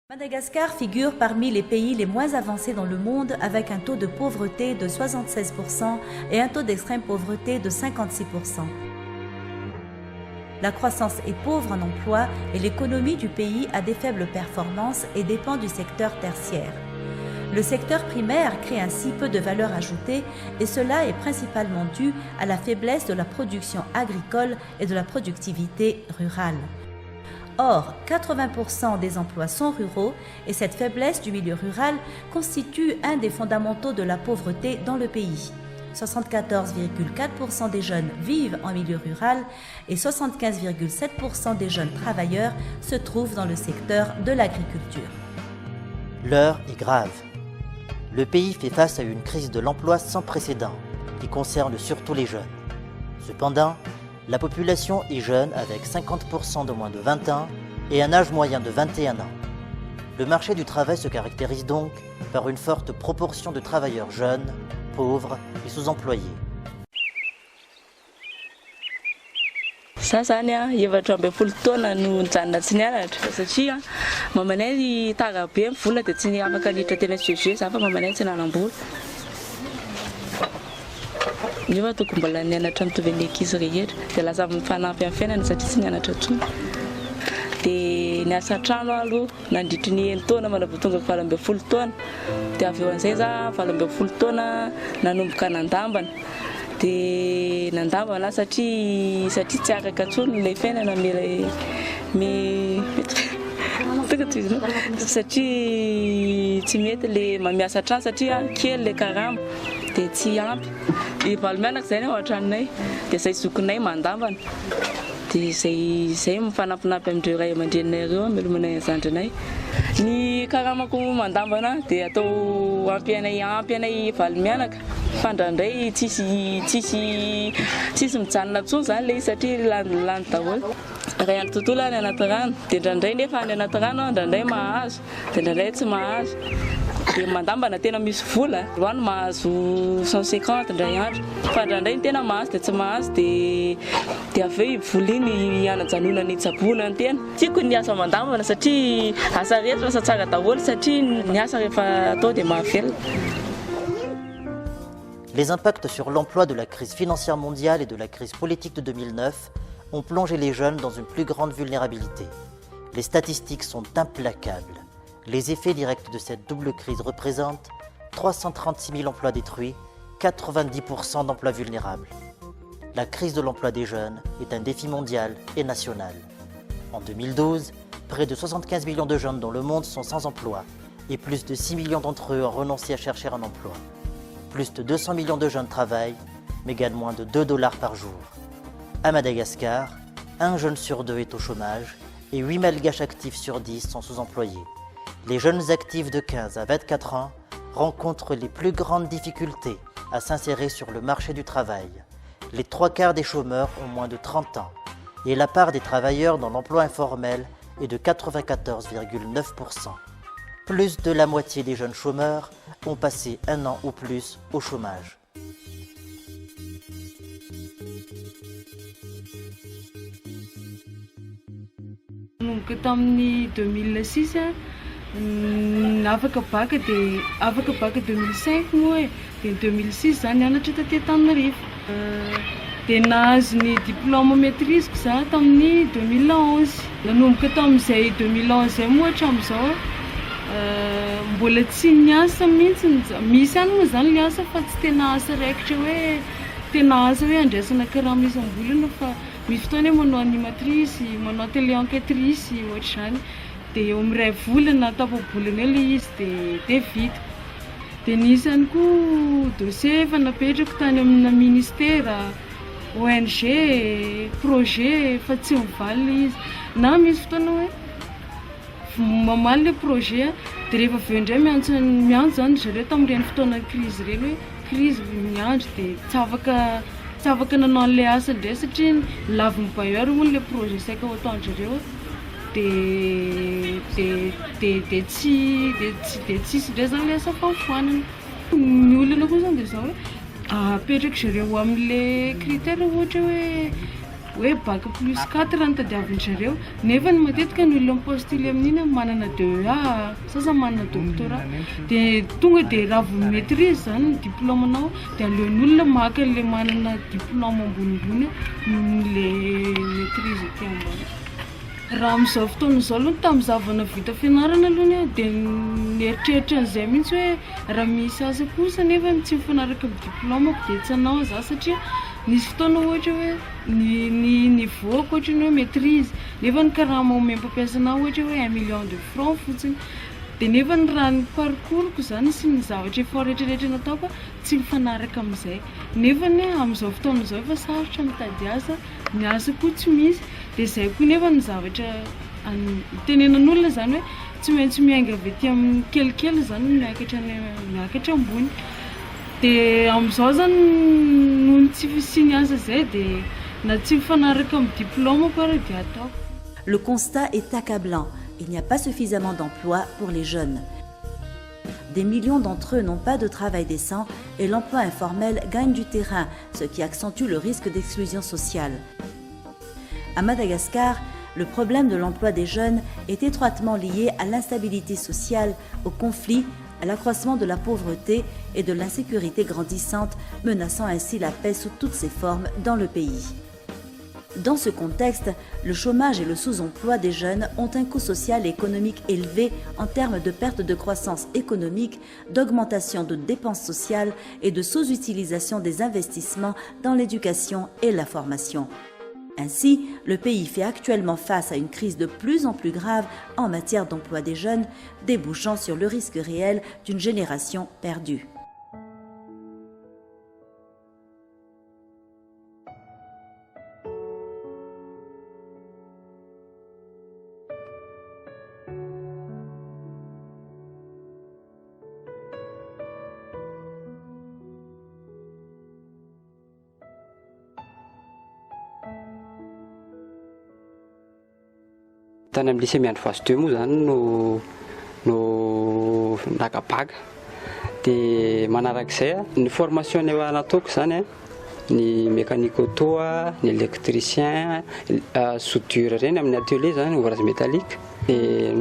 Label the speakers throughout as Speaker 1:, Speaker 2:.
Speaker 1: Madagascar figure parmi les pays les moins avancés dans le monde avec un taux de pauvreté de 76% et un taux d'extrême pauvreté de 56%. La croissance est pauvre en emploi et l'économie du pays a des faibles performances et dépend du secteur tertiaire. Le secteur primaire crée ainsi peu de valeur ajoutée et cela est principalement dû à la faiblesse de la production agricole et de la productivité rurale. Or, 80% des emplois sont ruraux et cette faiblesse du milieu rural constitue un des fondamentaux de la pauvreté dans le pays. 74,4% des jeunes vivent en milieu rural et 75,7% des jeunes travailleurs se trouvent dans le secteur de l'agriculture.
Speaker 2: L'heure est grave. Le pays fait face à une crise de l'emploi sans précédent qui concerne surtout les jeunes. Cependant, la population est jeune avec 50% de moins de 20 ans et un âge moyen de 21 ans. Le marché du travail se caractérise donc par une forte proportion de travailleurs jeunes, pauvres et sous-employés.
Speaker 3: Zany efatra ambin'ny folo taona no nijanona tsy nianatra satria mamanay taga be mivola dia tsy afaka niditra teny SVG za fa mamanay tsy nanambola. Nefa tokony mbola nianatra mitovy amin'ny ankizy rehetra dia lasa mifanampy amin'ny fiainana satria tsy nianatra intsony. Dia niasa trano aloha nandritry ny 9 taona mandrava tonga 4 ambin'ny folo taona dia avy eo an'izay za 4 ambin'ny folo taona nanomboka nandambana. Dia nandambana satria tsy afaka intsony ilay fiainana satria tsy mety ilay mamiasa trano satria kely ilay karama dia tsy ampy. Valo mianaka izay ny ao an-tranonay dia izay zokinay mandambana dia izay mifanampinampy amin'ireo ray aman-dreniny ireo amelomanay zandrinay. Ny karamako mandambana dia atao ampy anay valo mianaka fandrandray tsisy mijanona intsony izany ilay satria lany daholo. Ray andro tontolo any anaty rano dia ndraindray nefa any anaty rano ndraindray mahazo dia ndraindray tsy mahazo. Dia mandambana tena misy vola roany mahazo 150 ndray andro fa ndraindray tena mahazo dia tsy mahazo dia avy eo vola iny anajanona ny tsabona ny tena. Tiako ny asa mandambana satria asa rehetra asa tsara daholo satria ny asa rehefa atao dia mahavelona.
Speaker 2: Les impacts sur l'emploi de la crise financière mondiale et de la crise politique de 2009 ont plongé les jeunes dans une plus grande vulnérabilité. Les statistiques sont implacables. Les effets directs de cette double crise représentent 336 000 emplois détruits, 90% d'emplois vulnérables. La crise de l'emploi des jeunes est un défi mondial et national. En 2012, près de 75 millions de jeunes dans le monde sont sans emploi et plus de 6 millions d'entre eux ont renoncé à chercher un emploi. Plus de 200 millions de jeunes travaillent, mais gagnent moins de $2 par jour. À Madagascar, un jeune sur 2 est au chômage et 8 Malgaches actifs sur 10 sont sous-employés. Les jeunes actifs de 15 à 24 ans rencontrent les plus grandes difficultés à s'insérer sur le marché du travail. Les 3/4 des chômeurs ont moins de 30 ans et la part des travailleurs dans l'emploi informel est de 94,9%. Plus de la moitié des jeunes chômeurs ont passé 1 an ou plus au chômage.
Speaker 4: Tamin'ny 2006 afaka bac dia 2005 moa e dia 2006 zany nianatra taty Antananarivo dia nahazo ny diplôme maîtriseko za tamin'ny 2011 nanomboka tamin'izay 2011 zay moa hatramin'izao mbola tsy niasa mihitsy misy any moa zany ny asa fa tsy tena asa raikitra hoe tena asa hoe andraisana karama isam-bolana fa misy fotoana hoe manao animatrice manao télé enquêtrice ohatra izany dia eo amin'ny ray volana tapabolana eo ilay izy dia vita. Dia nisy ihany koa dossier efa napetrako tany amina ministera ONG projet fa tsy mivaly ilay izy na misy fotoana hoe mamaly ilay projet dia rehefa avy eo indray miandro zany zareo tamin'ireny fotoana crise ireny hoe crise miandro dia tsy afaka nanao an'ilay asa indray satria lavin'ny bailleur moa ilay projet saika ho ataon'zareo dia tsisy indray zany ilay asa famofoanana. Ny olana koa zany dia izao hoe apetraka zareo amin'ilay critère ohatra hoe hoe bac plus 4 no tadiavin'zareo nefa ny matetika ny olona mipostily amin'iny manana DEA sasany manana doctorat dia tonga dia raha vao maîtrise zany ny diplômenao dia aleon'olona maka le manana diplôme ambonimbony noho le maîtrise ety ambany. Raha amin'izao fotoana izao aloha tamin'ny zavana vita fianarana aloha dia nieritreritra an'izay mihitsy hoe raha misy asa kosa nefa tsy mifanaraka amin'ny diplômako dia tsy hanao za satria nisy fotoana ohatra hoe ny voako ohatra ny hoe maîtrise nefa ny karama omem-pampiasa anao ohatra hoe 1 million de francs fotsiny dia nefa ny raha ny parcoursko zany sy ny zavatra efa rehetrarehetra nataoko tsy mifanaraka amin'izay nefa ny amin'izao fotoana izao efa sarotra mitady asa ny asa koa tsy misy dia izay koa nefa ny zavatra tenenan'olona zany hoe tsy maintsy miainga avy ety amin'ny kelikely zany miakatra ambony dia amin'izao zany noho ny tsy fisiany asa zay dia na tsy mifanaraka amin'ny diplôme koa raha dia ataoko.
Speaker 1: Le constat est accablant. Il n'y a pas suffisamment d'emplois pour les jeunes. Des millions d'entre eux n'ont pas de travail décent et l'emploi informel gagne du terrain, ce qui accentue le risque d'exclusion sociale. À Madagascar, le problème de l'emploi des jeunes est étroitement lié à l'instabilité sociale, au conflit, à l'accroissement de la pauvreté et de l'insécurité grandissante, menaçant ainsi la paix sous toutes ses formes dans le pays. Dans ce contexte, le chômage et le sous-emploi des jeunes ont un coût social et économique élevé en termes de perte de croissance économique, d'augmentation de dépenses sociales et de sous-utilisation des investissements dans l'éducation et la formation. Ainsi, le pays fait actuellement face à une crise de plus en plus grave en matière d'emploi des jeunes, débouchant sur le risque réel d'une génération perdue.
Speaker 5: Tany amin'ny lycée Miandry Phase 2 moa zany no nakabaga dia manarak'izay ny formation ny nataoko zany ny mécanique auto ny électricien soudure reny amin'ny atelier zany ouvrage métallique dia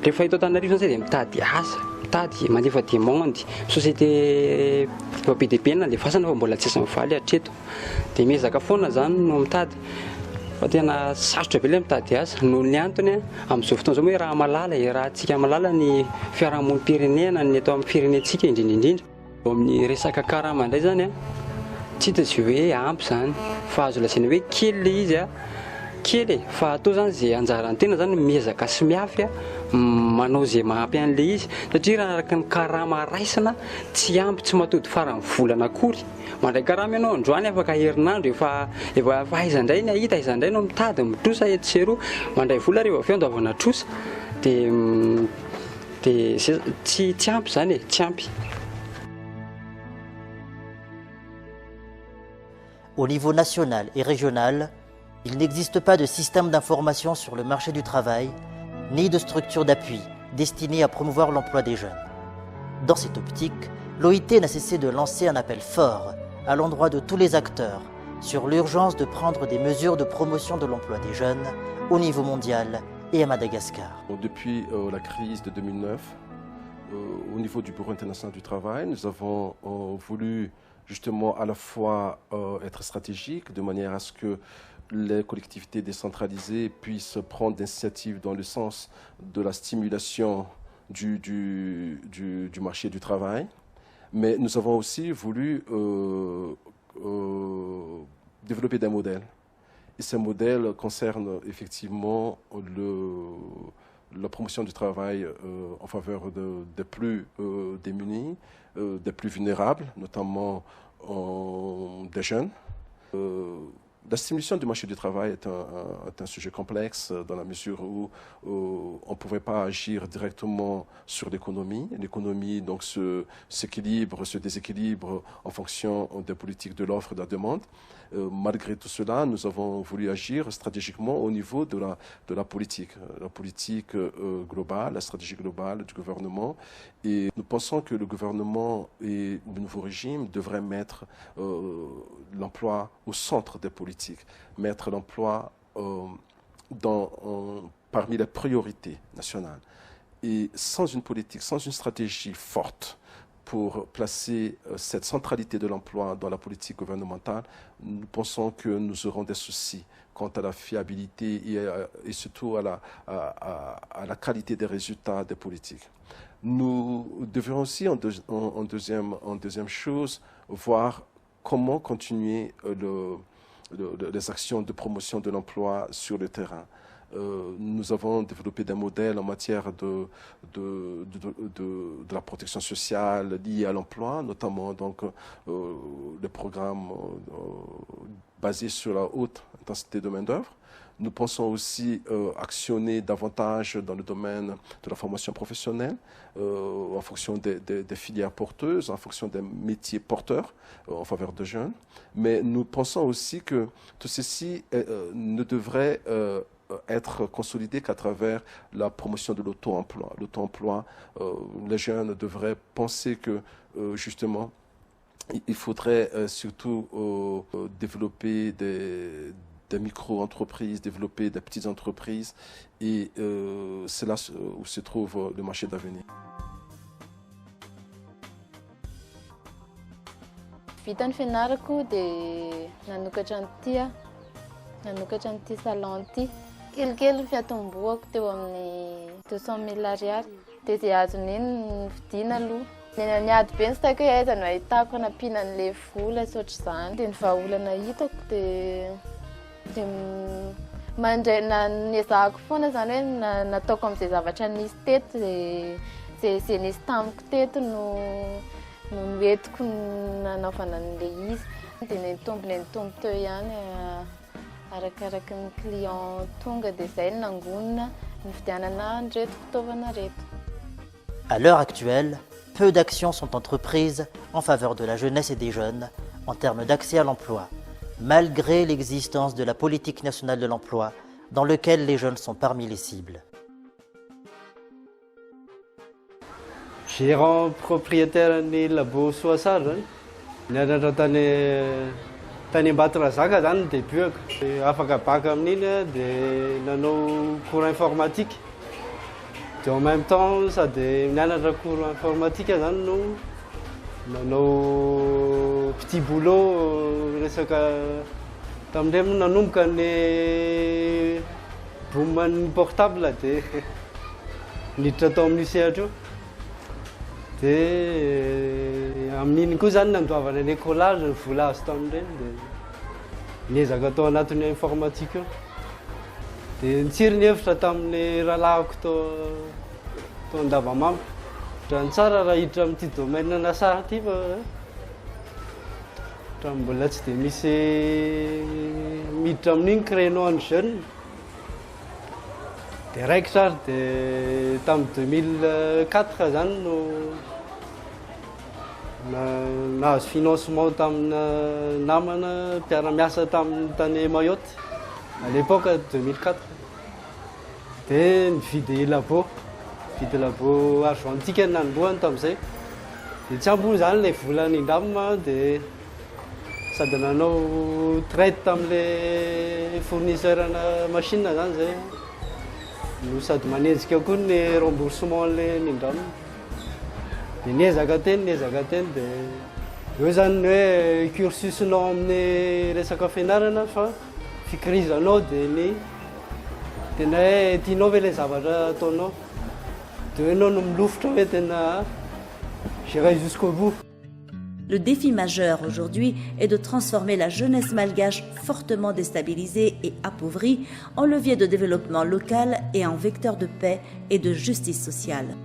Speaker 5: rehefa eto Antananarivo zany dia mitady asa mitady mandefa demande société PDP nandefasana fa mbola tsy mifaly hatreto dia miezaka foana zany no mitady fa tena sarotra be ilay mitady asa noho ny antony amin'izao fotoana izao hoe raha malala raha antsika malala ny fiarahamonim-pirenena ny eto amin'ny firenentsika indrindraindrindra amin'ny resaka karama indray zany tsy hita sy hoe ampy zany fa azo lasaina hoe kely le izy kely fa atao zany zay anjarany tena zany miezaka sy miafy manao zay mahampy an'le izy satria raha araka ny karama raisina tsy ampy tsy matody farany volana akory mandray karama ianao androany afaka herinandro efa aizandray ny ahita aizandray no mitady mitrosa eto sy eroa mandray vola rehefa avy eo andavana trosa dia tsy ampy zany tsy ampy.
Speaker 2: Au niveau national et régional, il n'existe pas de système d'information sur le marché du travail, ni de structure d'appui destinée à promouvoir l'emploi des jeunes. Dans cette optique, l'OIT n'a cessé de lancer un appel fort à l'endroit de tous les acteurs sur l'urgence de prendre des mesures de promotion de l'emploi des jeunes au niveau mondial et à Madagascar.
Speaker 6: Depuis la crise de 2009, au niveau du Bureau international du travail, nous avons voulu justement à la fois être stratégique de manière à ce que les collectivités décentralisées puissent prendre des initiatives dans le sens de la stimulation du marché du travail. Mais nous avons aussi voulu développer des modèles. Et ces modèles concernent effectivement la promotion du travail en faveur des plus démunis, des plus vulnérables, notamment des jeunes. La stimulation du marché du travail est un sujet complexe dans la mesure où on ne pouvait pas agir directement sur l'économie. L'économie donc se déséquilibre en fonction des politiques de l'offre et de la demande. Malgré tout cela, nous avons voulu agir stratégiquement au niveau de la politique globale, la stratégie globale du gouvernement. Et nous pensons que le gouvernement et le nouveau régime devraient mettre l'emploi au centre des politiques politique, mettre l'emploi parmi les priorités nationales. Et sans une politique, sans une stratégie forte pour placer cette centralité de l'emploi dans la politique gouvernementale, nous pensons que nous aurons des soucis quant à la fiabilité et surtout à la qualité des résultats des politiques. Nous devons aussi, en deuxième chose, voir comment continuer les actions de promotion de l'emploi sur le terrain. Nous avons développé des modèles en matière de la protection sociale liée à l'emploi, notamment donc, les programmes basés sur la haute intensité de main-d'œuvre. Nous pensons aussi actionner davantage dans le domaine de la formation professionnelle, en fonction des filières porteuses, en fonction des métiers porteurs en faveur des jeunes. Mais nous pensons aussi que tout ceci ne devrait être consolidé qu'à travers la promotion de l'auto-emploi. L'auto-emploi, les jeunes devraient penser que, justement, il faudrait surtout développer des micro-entreprises, développer des petites entreprises, et c'est là où se trouve le marché d'avenir.
Speaker 7: Vita ny fianarako dia nanokatra an'ity salon ity. Kelikely fiatomboako teo amin'ny 200 000 ariary. Dia izay azony iny ny vidiana aloha. Niady be ny sy taiko hoe aiza no ahitako hanampiana an'ilay vola sy ohatr'izany. Dia ny vahaolana hitako dia niezahako foana zany hoe nataoko amin'izay zavatra nisy teto, izay nisy tamiko teto no entiko nanaovana an'ilay izy. Dia nitombo teo ihany arakaraky ny client tonga dia izay no nangonina ny fidianana an'ireto fitaovana reto.
Speaker 2: À l'heure actuelle, peu d'actions sont entreprises en faveur de la jeunesse et des jeunes en termes d'accès à l'emploi, malgré l'existence de la politique nationale de l'emploi, dans lequel les jeunes sont parmi les cibles.
Speaker 8: Gérant propriétaire ny labo Soasar zany, nianatra tany Ambatondrazaka zany ny débuako. Afaka baka amin'iny dia nanao cours informatique. Dia en même temps sady nianatra cours informatique zany no nanao petit boulot resaka tamin'ireny moa nanomboka ny boom portable dia niditra tao amin'ny sehatra io. Dia amin'iny koa zany nandoavana ny écolage ny vola azo tamin'ireny dia niezaka tao anatin'ny informatique io. Dia nitsiry ny hevitra tamin'ny rahalahiko tao Andavamamba. Raha ny tsara raha hiditra amin'ity domaine sara ity fa raha mbola tsy dia misy miditra amin'iny créneau an'ny jeune. Dia raikitra ary dia tamin'ny 2004 zany no nahazo financement tamina namana mpiara-miasa tamin'ny tany Mayotte à l'époque 2004. Dia nividy labo argentique nanombohany tamin'izay. Dia tsy ambony zany ilay vola nindamina dia sady nanao traite tamin'ilay fournisseur-na machine zany zay. No sady manenjika koa ny remboursement ilay nindramina. Dia niezaka teny dia eo zany hoe cursusinao amin'ny resaka fianarana fa fikirizanao dia ny tena hoe tianao ve ilay zavatra ataonao. Dia enao no milofotra hoe tena j'irai jusqu'au bout.
Speaker 1: Le défi majeur aujourd'hui est de transformer la jeunesse malgache fortement déstabilisée et appauvrie en levier de développement local et en vecteur de paix et de justice sociale.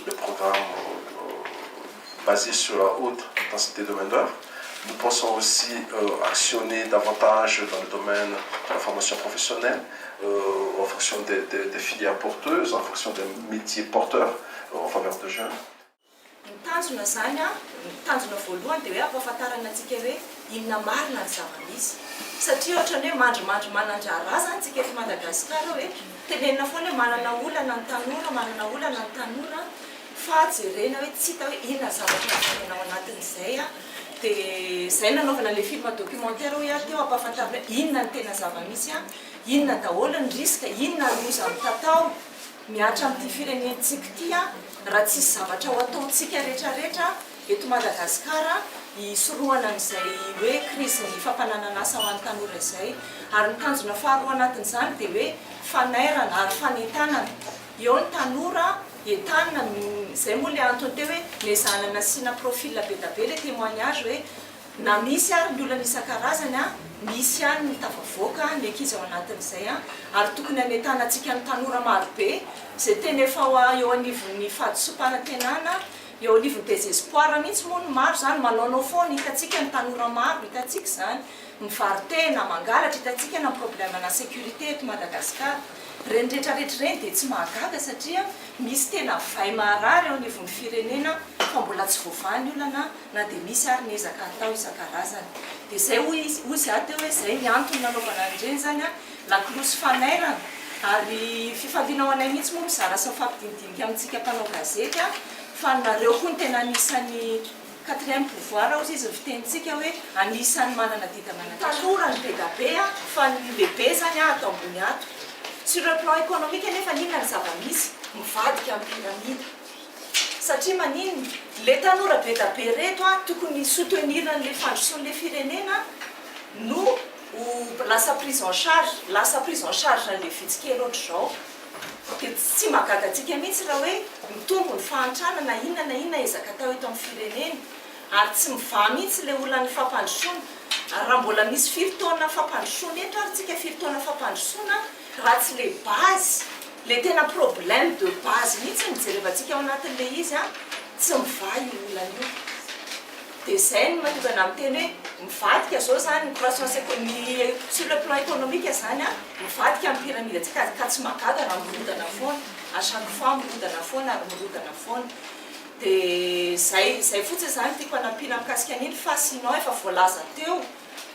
Speaker 6: Le programme basé sur la haute intensité de main-d'œuvre, Nous pensons aussi actionner davantage dans le domaine de la formation professionnelle, en fonction des filières porteuses, en fonction des métiers porteurs en faveur de jeunes.
Speaker 9: Tanjona zany a, tanjona voalohany dia hoe ampahafantarana antsika hoe inona marina ny zava-misy. Satria ohatrany hoe mandrimandry manan-draharaha zany tsika eto Madagasikara hoe tenenina foana hoe manana olana ny tanora, manana olana ny tanora, fa jerena hoe tsy hita hoe inona zavatra nanao anatin'izay a. Dia izay nanaovana le film documentaire hoe teo ampahafantarana hoe inona ny tena zava-misy a, inona daholo ny risque, inona ny loza mitatao miatra amin'ity firenentsika ity a, raha tsisy zavatra ho ataontsika rehetrarehetra eto Madagasikara hisorohana amin'izay hoe crise ny fampananana asa ho an'ny tanora izay. Ary ny tanjona faharoa anatin'izany dia hoe fanairana ary fanentanana. Eo ny tanora entanina, izay moa le antony teo hoe nezahana nasiana profil be da be le témoignage hoe na misy ary ny olana isan-karazany a, misy ihany ny tafavoaka ny ankizy ao anatin'izay a, ary tokony hanentana antsika ny tanora marobe izay tena efa eo anivon'ny fahadisom-panantenana, eo anivon'ny désespoir mihitsy moa ny maro zany, manaonao foana hitantsika ny tanora maro, hitantsika zany mivaritena, mangalatra, hitantsika na problème na sécurité eto Madagasikara. Reny rehetrarehetra reny dia tsy mahagaga satria misy tena vai marary eo anivon'ny firenena fa mbola tsy voavahan'ny olana na dia misy ary ny ezaka atao isan-karazany. Dia izay hoy izy ato hoe izay ny antony nanaovana an'ireny zany a, lakolosy fanairana ary fifaliana ao anay mihitsy moa mizara sa fampidinidinika amintsika mpanao gazety a, fa nareo koa ny tena anisan'ny 4e pouvoir ozy izy fitenitsika hoe anisan'ny manana didamana tanora ny be da be a, fa ny lehibe zany a atao ambony ato. Sur le plan économique nefa ninona ny zava-misy mivadika amin'ny pyramide satria maninona le tanora be da be reto a tokony soutenirany fandrosoan'le firenena no lasa prise en charge le vitsikely ohatr'izao. Dia tsy mahagaga antsika mihitsy raha hoe mitombo ny fahantrana na inona ezaka atao eto amin'ny firenena ary tsy mivaha mihitsy le olana fampandrosoana. Raha mbola misy 5 taona fampandrosoana eto ary tsika 5 taona fampandrosoana, raha tsy le base, le tena problème de base mihitsy mijerevantsika ao anatin'le izy a, tsy mivaha io olana io. Dia izay no mahatonga amin'ny teny hoe mivadika zao zany ny croissance économique sur le plan économique zany a, mivadika amin'ny pyramide atsika ka tsy mahagaga raha mirodana foana, à chaque fois mirodana foana ary mirodana foana. Dia izay fotsiny zany tiako hanampiana mikasika an'iny fa sinon efa voalaza teo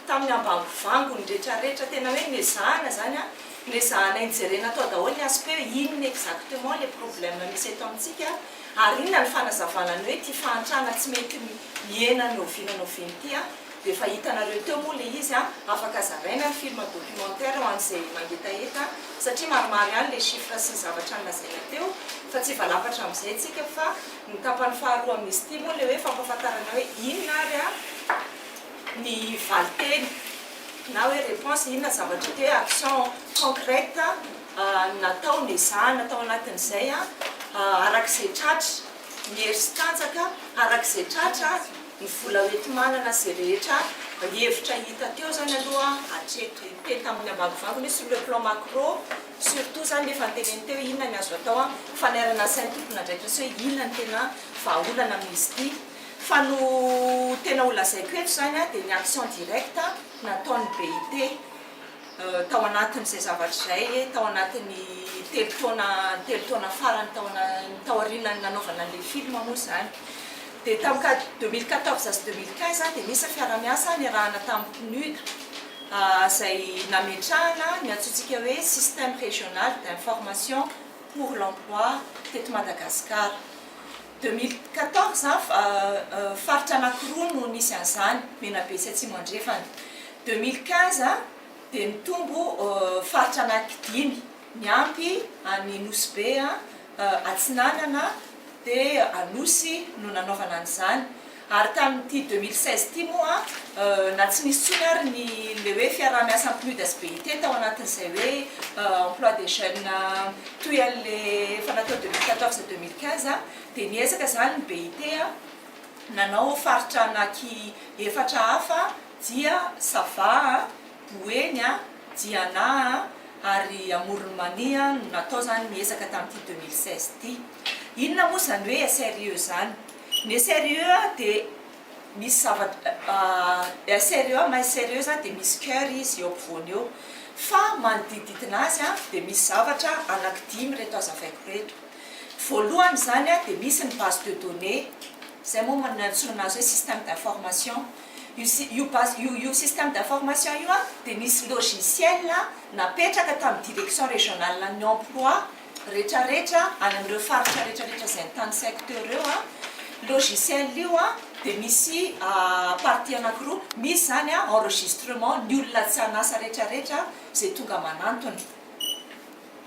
Speaker 9: tamin'ny ambangovango ny rehetrarehetra tena hoe nezahana zany a, nezahana injerena atao daholo ny aspect hoe inona exactement les problèmes misy eto amintsika ary inona ny fanazavana ny hoe ty fahantrana tsy mety miena ny oviana ity a. Dia efa hitanareo teo moa le izy a, afaka zaraina ny film documentaire ho an'izay mangetaheta satria maromaro ihany le chiffre sy zavatra nolazaina teo, fa tsy valapatra amin'izay tsika fa ny tapany faharoa misy ity moa le hoe fampahafantarana hoe inona ary a ny valiteny na hoe réponse inona zavatra te action concrète natao nezahana natao anatin'izay a, arak'izay tratra miery sy tanjaka, arak'izay tratra ny vola hoety manana izay rehetra hevitra hita teo zany aloha hatreto teny tamin'ny ambangovango ny sur le plan macro surtout zany efa nyteneny teo inona ny azo atao a, fanairana sainy tompona ndraiky hoe inona ny tena vahaolana amin'izy ity. Fa no tena olazaiko eto zany a dia ny action directe nataon'ny BIT tao anatin'izay zavatra izay, tao anatin'ny telo taona farany tao aorianany nanaovana le film moa zany. Dia tamin'ny 2014 sy 2015 dia misy fiara-miasa niarahana tamin'ny PNUD izay nametrahana ny antsointsika hoe système régional d'information pour l'emploi teto Madagasikara. 2014 faritra anankiroa no nisy an'izany, Menabe sy Atsimo andrefana. 2015 dia nitombo faritra anankidimy niampy any Nosy Be, Atsinanana dia Anosy no nanaovana an'izany. Ary tamin'ity 2016 ity moa na tsy nisy tsony ary le hoe fiaraha-miasa PNUD sy BIT tao anatin'izay hoe emploi des jeunes toy an'le efa natao 2014-2015 dia niezaka zany ny BIT nanao faritra anaky efatra hafa dia Sava, Boeny, Diana ary Amoronmania no natao zany niezaka tamin'ity 2016 ity. Inona moa zany hoe sérieux zany? Ny sérieux dia misy zavatra sérieux mahay sérieux zany dia misy cœur izy eo ampovoany eo fa manodidididina azy dia misy zavatra anankidimy reto azavaiko reto voalohany zany dia misy ny base de données zay moa manantsona azy hoe système d'information io système d'information io dia misy logiciel napetraka tamin'ny direction régionale ny emploi rehetrarehetra any amin'ireo faritra rehetrarehetra zay ny tany secteur eo logiciel io dia misy partie anankiroa misy zany enregistrement ny olona tsy anasa rehetrarehetra zay tonga manantony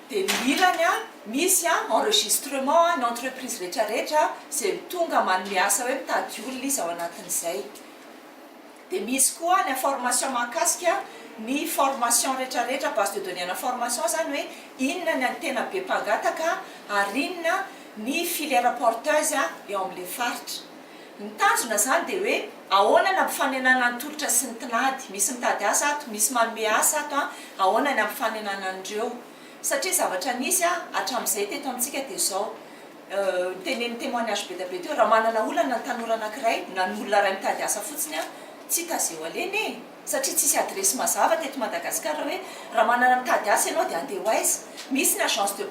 Speaker 9: dia ny ilany misy enregistrement ny entreprise rehetrarehetra zay tonga manome asa hoe mitady olona izy ao anatin'izay dia misy koa ny information mahakasika ny formation rehetrarehetra base de données na formation zany hoe inona ny antena be mpangataka ary inona ny filière porteuse eo amin'ilay faritra ny tanjona zany dia hoe ahoana ny ampifanenana ny tolotra sy ny tinady misy mitady asa ato misy manome asa ato ahoana ny ampifanenana andreo satria zavatra nisy hatramin'izay teto amintsika dia zao teneny témoignage be da be teo raha manana olana ny tanora anankiray na ny olona ray mitady asa fotsiny tsy tazeo aleny satria tsisy adresy mazava teto Madagasikara hoe raha manana mitady asa ianao dia andeha ho aiza misy ny agence de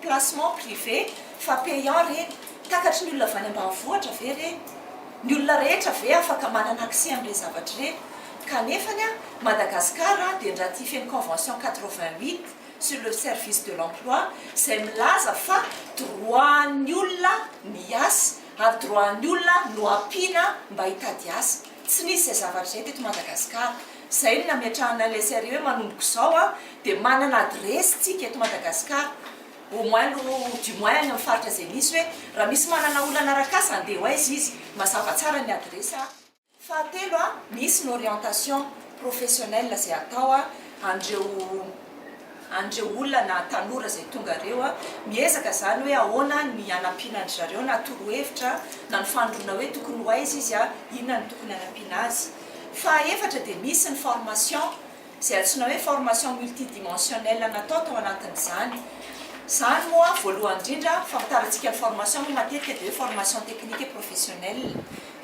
Speaker 9: placement privé fa payant reny takatry ny olona avy any ambanivohitra ve reny ny olona rehetra ve afaka manana accès amin'ilay zavatra reny kanefany Madagasikara dia niratifié ny convention 88 sur le service de l'emploi zay milaza fa droit ny olona miasa ary droit ny olona no ampiana mba hitady asa tsy nisy zay zavatra zay teto Madagasikara zay no nametrahana ilay sérieux hoe manomboko zao dia manana adresy tsika eto Madagasikara au moins du moins any amin'ny faritra zay misy hoe raha misy manana olana arakasa andeha ho aiza izy mazava tsara ny adresy fahatelo misy ny orientation professionnelle zay atao andreo olona na tanora zay tonga reo miezaka zany hoe ahoana ny anampiana andry zareo na torohevitra na ny fandrona hoe tokony ho aiza izy inona ny tokony anampiana azy fahaefatra dia misy ny formation zay antsoina hoe formation multidimensionnelle natao tao anatin'izany zany moa voalohany indrindra fampitarantsika ny formation moa matetika dia hoe formation technique et professionnelle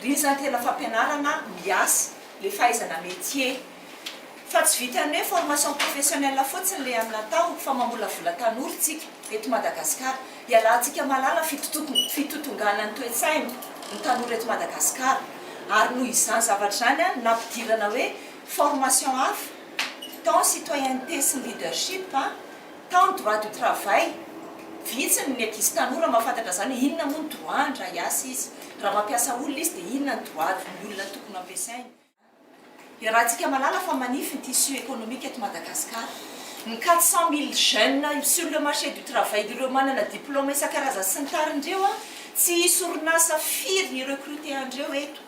Speaker 9: ry zany tena fampianarana miasa le fahaizana métier fa tsy vitany hoe formation professionnelle fotsiny le aminatao fa mamolavola tanora tsika eto Madagasikara hialantsika malala fitotongana ny toe-tsaina ny tanora eto Madagasikara ary noho izany zavatra zany nampidirana hoe formation hafa tant citoyenneté sy leadership tant droit du travail vitsiny ny ankizy tanora mahafantatra zany inona moa ny droit ndra hiasa izy raha mampiasa olona izy dia inona ny droit ny olona tokony ampiasainy raha tsika malala fa manify ny tissu économique eto Madagasikara ny 400 000 jeunes sur le marché du travail ireo manana diplôme isan-karazany sy ny tarindreo tsy hisy orinasa firy ny recruter andreo eto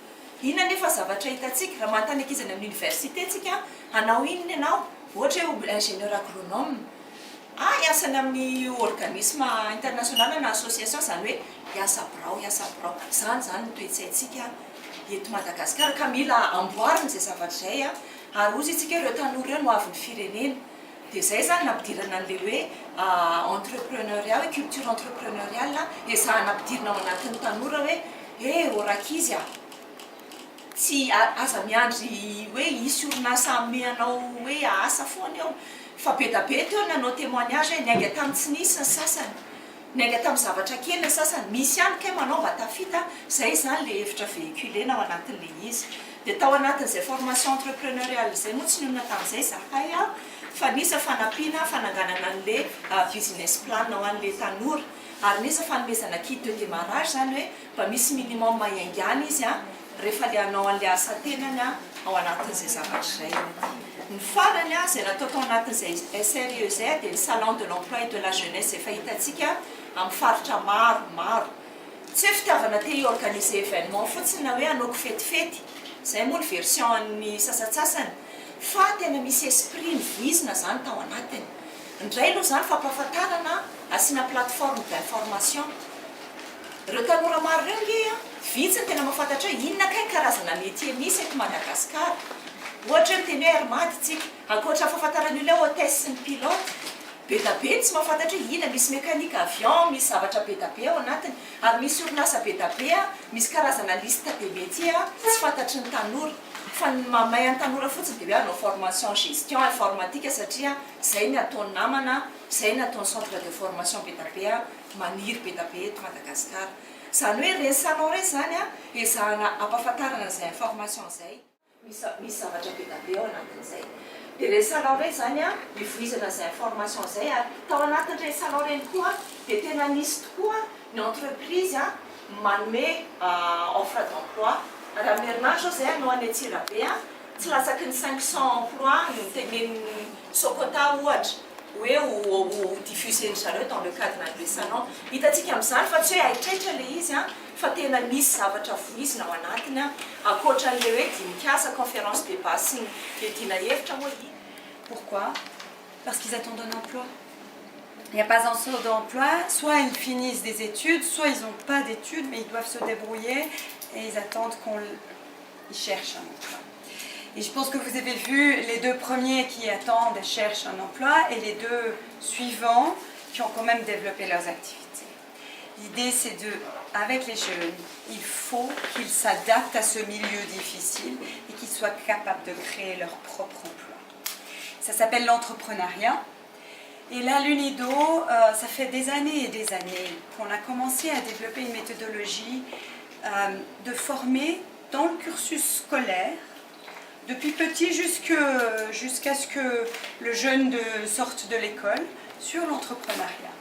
Speaker 9: inona nefa zavatra hitantsika raha manontany ankizy any amin'ny université tsika hanao inona ianao ohatra hoe ingénieur agronome hiasany amin'ny organisme international na association zany hoe hiasa birao zany ny toe-tsaintsika eto Madagasikara ka mila amboarina zay zavatra zay ary ozy itsika ireo tanora eo no avy ny firenena dia zay zany nampidirana an'le hoe entrepreneuriat hoe culture entrepreneuriale ezahana ampidirina ao anatin'ny tanora hoe orakizy tsy aza miandry hoe hisy orinasa ameanao hoe asa foana eo fa be da be teo nanao témoignage hoe niainga tamin'ny tsy nisy ny sasany niainga tamin'ny zavatra kely ny sasany misy ihany kay manao mba tafita zay zany le hevitra véhiculena ao anatin'le izy dia tao anatin'izay formation entrepreneuriale zay moa tsy nonona tamin'izay zahay fa nisy fanampiana fananganana an'le business plan ao an'le tanora ary nisy fanomezana kit de démarrage zany hoe mba misy minimum iaingana izy rehefa le anao an'le asa tenany ao anatin'izay zavatra zay ny farany zay natao tao anatin'izay SREZ dia ny salon de l'emploi et de la jeunesse efa hitantsika amin'ny faritra maro tsy hoe fitiavana te organiser événement fotsiny na hoe anaoko fetifety zay moa ny version an'ny sasatsasany fa tena misy esprit ny voizina zany tao anatiny indray aloha zany fampahafantarana asiana plateforme d'information ireo tanora maro reo nge vitsiny tena mahafantatra hoe inona kay karazana métier misy eto Madagasikara ohatra hoe miteny hoe armady tsika ankoatra fahafantarany olona hôtesse sy ny pilote be da be tsy mahafantatra hoe ina misy mécanique avion, misy zavatra be da be ao anatiny, ary misy orinasa be da be misy karazana liste de métier tsy fantatry ny tanora, fa ny mamay ny tanora fotsiny dia hoe hanao formation gestion informatique satria zay ny ataony namana, zay ny ataony centre de formation be da be maniry be da be eto Madagasikara. Zany hoe reny salon reny zany ezahana ampahafantarana izay information zay, misy zavatra be da be ao anatin'izay. Dia reny salon reny zany mivoizana izay information zay, ary tao anatin'ireny salon reny koa dia tena misy tokoa ny entreprise manome offre d'emploi. Raha merinandro zay anao any Antsirabe tsy latsaky ny 500 emploi no tenen'ny Sokota ohatra hoe ho diffuser zareo dans le cadre de salon. Hitantsika amin'izany fa tsy hoe aitraitra ilay izy fa tena misy zavatra voizina ao anatiny ankoatran'ilay hoe dinikasa conférence débat sy ny fiadiana hevitra moa i.
Speaker 10: Pourquoi? Parce qu'ils attendent un emploi. Il n'y a pas un saut d'emploi, soit ils finissent des études, soit ils n'ont pas d'études, mais ils doivent se débrouiller et ils attendent ils cherchent un emploi. Et je pense que vous avez vu les deux premiers qui attendent et cherchent un emploi et les deux suivants qui ont quand même développé leurs activités. L'idée c'est avec les jeunes, il faut qu'ils s'adaptent à ce milieu difficile et qu'ils soient capables de créer leur propre emploi. Ça s'appelle l'entrepreneuriat. Et là, l'UNIDO, ça fait des années et des années qu'on a commencé à développer une méthodologie de former dans le cursus scolaire, depuis petit jusqu'à ce que le jeune sorte de l'école, sur l'entrepreneuriat.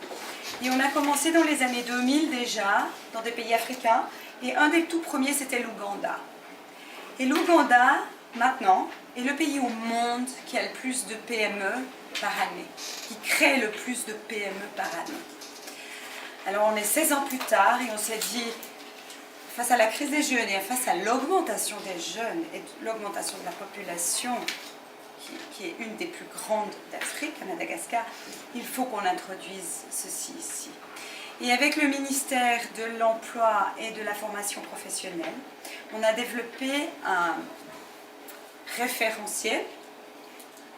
Speaker 10: Et on a commencé dans les années 2000 déjà, dans des pays africains, et un des tout premiers c'était l'Ouganda. Et l'Ouganda, maintenant, est le pays au monde qui a le plus de PME par année, qui crée le plus de PME par année. Alors on est 16 ans plus tard et on s'est dit, face à la crise des jeunes et face à l'augmentation des jeunes et l'augmentation de la population, qui est une des plus grandes d'Afrique, à Madagascar, il faut qu'on introduise ceci ici. Et avec le ministère de l'Emploi et de la formation professionnelle, on a développé un référentiel,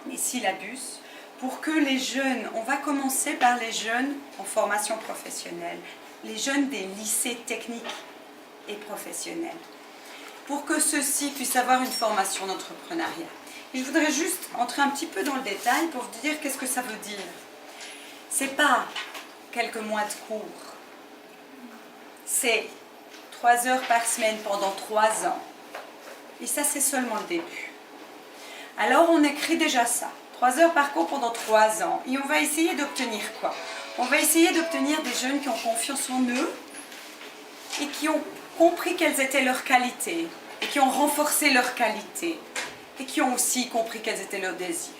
Speaker 10: les syllabus, pour que les jeunes, on va commencer par les jeunes en formation professionnelle, les jeunes des lycées techniques et professionnels, pour que ceux-ci puissent avoir une formation d'entrepreneuriat. Et je voudrais juste entrer un petit peu dans le détail pour vous dire qu'est-ce que ça veut dire. C'est pas quelques mois de cours, c'est 3 heures par semaine pendant 3 ans. Et ça, c'est seulement le début. Alors, on écrit déjà ça. 3 heures par cours pendant 3 ans. Et on va essayer d'obtenir quoi? On va essayer d'obtenir des jeunes qui ont confiance en eux et qui ont compris quelles étaient leurs qualités et qui ont renforcé leurs qualités et qui ont aussi compris quels étaient leurs désirs.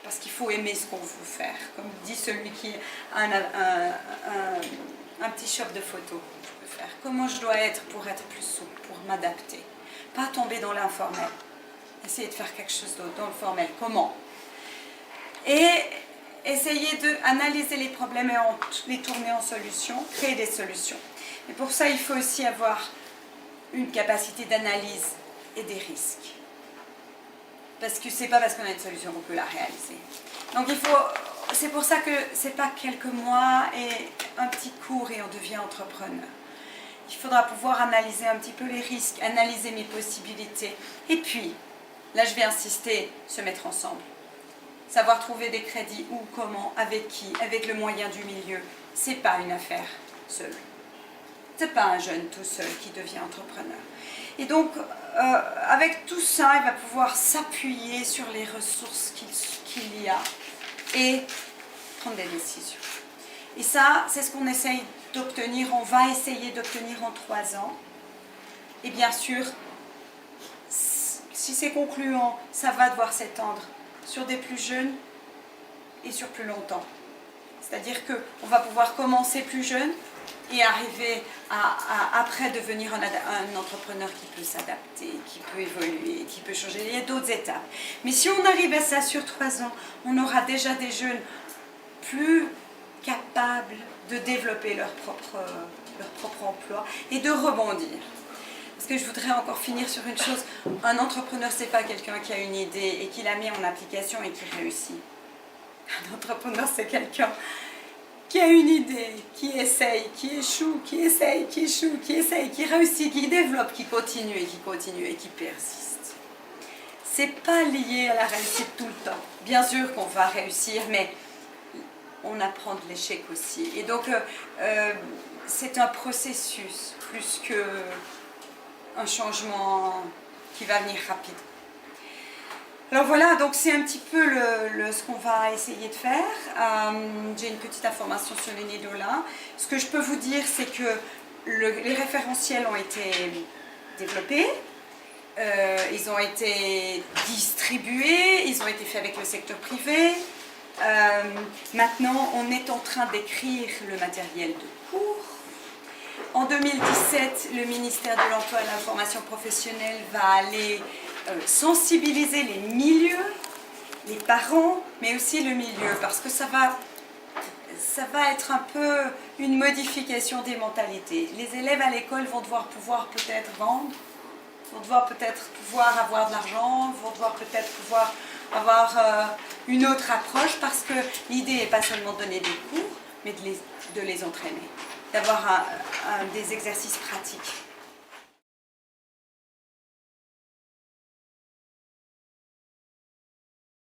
Speaker 10: Parce qu'il faut aimer ce qu'on veut faire. Comme dit celui qui a un petit shop de photos. Je peux faire. Comment je dois être pour être plus souple, pour m'adapter. Pas tomber dans l'informel. Essayer de faire quelque chose d'autre dans le formel. Comment? Et essayer d'analyser les problèmes et les tourner en solutions, créer des solutions. Et pour ça, il faut aussi avoir une capacité d'analyse et des risques. Parce que c'est pas parce qu'on a une solution qu'on peut la réaliser. Donc c'est pour ça que c'est pas quelques mois et un petit cours et on devient entrepreneur. Il faudra pouvoir analyser un petit peu les risques, analyser mes possibilités. Et puis, là je vais insister, se mettre ensemble. Savoir trouver des crédits où, comment, avec qui, avec le moyen du milieu. C'est pas une affaire seule. C'est pas un jeune tout seul qui devient entrepreneur. Et donc, avec tout ça, il va pouvoir s'appuyer sur les ressources qu'il y a et prendre des décisions. Et ça, c'est ce qu'on essaye d'obtenir, on va essayer d'obtenir en 3 ans. Et bien sûr, si c'est concluant, ça va devoir s'étendre sur des plus jeunes et sur plus longtemps. C'est-à-dire qu'on va pouvoir commencer plus jeune et arriver à après devenir un entrepreneur qui peut s'adapter, qui peut évoluer, qui peut changer. Il y a d'autres étapes. Mais si on arrive à ça sur 3 ans, on aura déjà des jeunes plus capables de développer leur propre emploi et de rebondir. Parce que je voudrais encore finir sur une chose. Un entrepreneur, ce n'est pas quelqu'un qui a une idée et qui la met en application et qui réussit. Un entrepreneur, c'est quelqu'un qui a une idée, qui essaye, qui échoue, qui essaye, qui échoue, qui essaye, qui réussit, qui développe, qui continue et qui continue et qui persiste. C'est pas lié à la réussite tout le temps. Bien sûr qu'on va réussir, mais on apprend de l'échec aussi. Et donc, c'est un processus plus qu'un changement qui va venir rapide. Alors voilà, donc c'est un petit peu ce qu'on va essayer de faire. J'ai une petite information sur les NIDOLA. Ce que je peux vous dire, c'est que les référentiels ont été développés, ils ont été distribués, ils ont été faits avec le secteur privé. Maintenant, on est en train d'écrire le matériel de cours. En 2017, le ministère de l'Emploi et de la Formation professionnelle va aller sensibiliser les milieux, les parents, mais aussi le milieu, parce que ça va être un peu une modification des mentalités. Les élèves à l'école vont devoir pouvoir peut-être vendre, vont devoir peut-être pouvoir avoir de l'argent, vont devoir peut-être pouvoir avoir une autre approche, parce que l'idée n'est pas seulement de donner des cours, mais de les entraîner, d'avoir des exercices pratiques.